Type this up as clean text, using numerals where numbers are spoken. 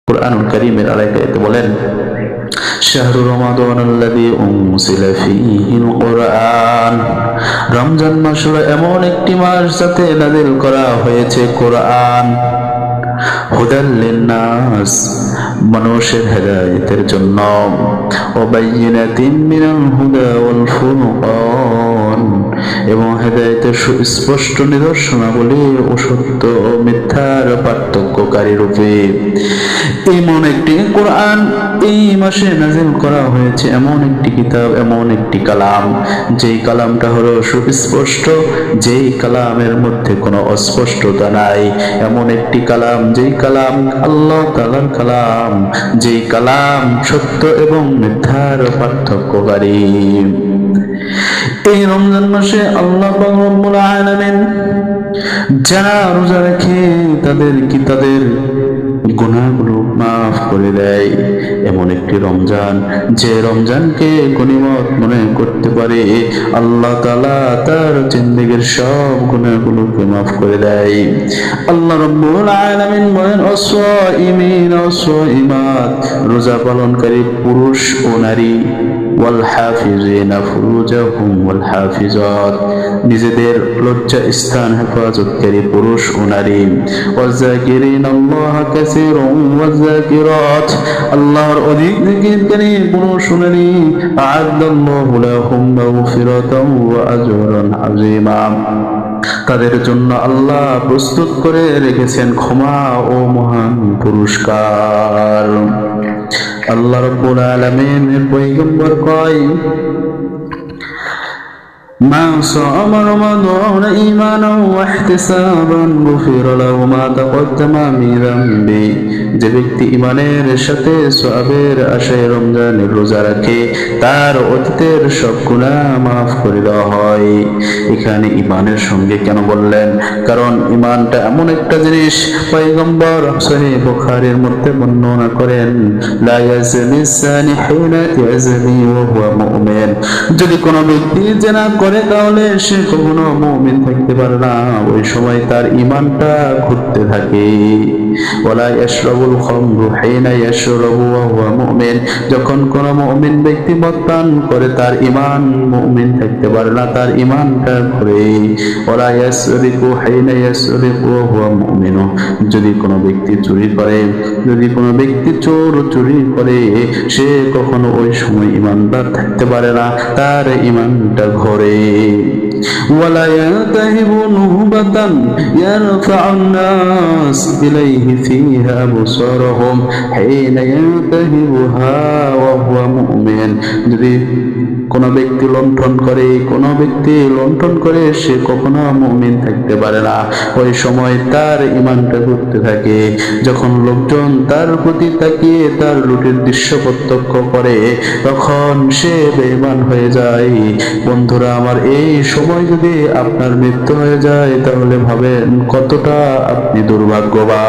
কুরআনুল কারীমের আরেক আয়াতে বলেন, শাহরু রমাদানাল্লাযী উনজিলা ফীহিল কুরআন, রমজান মাস হলো এমন একটি মাস যাতে নাযিল করা হয়েছে কোরআন। হুদাল লিন্নাস, মানুষের হেদায়েতের জন্য, ওয়া বায়্যিনাতিন মিনাল হুদা ওয়াল ফুরকান, এবং হেদায়েতের সুস্পষ্ট নিদর্শনাবলী ও সত্য ও মিথ্যার পার্থক্যকারী রূপে। এমন একটি কোরআন এই মাসে নাযিল করা হয়েছে, এমন একটি কিতাব, এমন একটি কালাম, যেই কালামটা হলো সুস্পষ্ট, যেই কালামের মধ্যে কোনো অস্পষ্টতা নাই, এমন একটি কালাম, যেই কালাম আল্লাহ তাআলার কালাম, যেই কালাম সত্য এবং মিথ্যার পার্থক্যকারী। এই রমজান মাসে আল্লাহ পাক রব্বুল আলামিন যারা রোজা রাখে তাদের গুনাহগুলো মাফ করে দেয়। এমন একটি রমজান, যে রমজানকে গনিমত মনে করতে পারে, আল্লাহ তাআলা তার জিন্দেগীর সব গুনাহগুলোকে মাফ করে দেয়। আল্লাহ রাব্বুল আলামিন বলেন, অস-সাইমিন ওয়াস-সাইমাত, রোজা পালনকারী পুরুষ ও নারী, ওয়াল হাফিজিনা ফুরুজাহুম ওয়াল হাফিজাত, নিজেদের লজ্জা স্থান হেফাজতকারী পুরুষ ও নারী, ওয়াযাকিরিনাল্লাহা কাসীরান ওয়াযাকিরাত, আল্লাহর অধিক জিকিরকারী পুরুষ ও নারী, আ'আদাল্লাহু লাহুম মাগফিরাতান ওয়া আজরান আযীমা, তাদের জন্য আল্লাহ প্রস্তুত করে রেখেছেন ক্ষমা ও মহান পুরস্কার। আল্লাহ রাব্বুল আলামিনের পয়গম্বর কয়, মা সামা রমাদান ঈমানান ওয়া ইহতিসাবান গুফিরা লাহু মা তাকদ্দামা মিন যামবি, যে ব্যক্তি ঈমানের সাথে সওয়াবের আশায় রমজানের রোজা রাখে, তার অতীতের সব গুনাহ মাফ করে দেওয়া হয়। এখানে ঈমানের সঙ্গে কেন বললেন? কারণ ঈমানটা এমন একটা জিনিস, পয়গম্বর সহিহ বুখারীর মধ্যে বর্ণনা করেন, লা ইয়াজনি সানি হিনা ইয়াজনি ওয়া হুয়া মুমিন, যদি কোনো ব্যক্তি জিনা করে তাহলে সে কখনো মুমিন থাকতে পারে না, ওই সময় তার ঈমানটা ঘুরতে থাকে। ওয়ালা ইয়াশরাবুল খামরু হিনা ইয়াশরাবু ওয়া হুয়া মুমিন, যখন কোনো মুমিন ব্যক্তি মদ পান করে তার ঈমান, মুমিন থাকতে পারে না, তার ঈমানটা ঘুরে। ওয়ালা ইয়াসরিকু হিনা ইয়াসরিকু ওয়া হুয়া মুমিন, যদি কোনো ব্যক্তি চুরি করে, যদি কোনো ব্যক্তি চুরি করে, সে কখনো ওই সময় ঈমানদার থাকতে পারে না, তার ঈমানটা ঘরে। ওয়ালা ইয়াতাহিবু নুহবাতান ইয়ারফাউন নাস ইলাইহি ফিহা আবসারহুম হিনা ইয়াতাহিবুহা ওয়া হুয়া মুমিন, যদি কোনো ব্যক্তি লণ্ঠন করে, সে কখনো মুমিন থাকতে পারে না, ওই সময় তার ঈমানটা ঘুরতে থাকে। যখন লোকজন তার প্রতি তাকিয়ে তার লুটের দৃশ্য প্রত্যক্ষ করে, তখন সে বেঈমান হয়ে যায়। বন্ধুরা আমার, এই সময় যদি আপনার মৃত্যু হয়ে যায়, তাহলে ভাবেন কতটা আপনি দুর্ভাগ্যবান।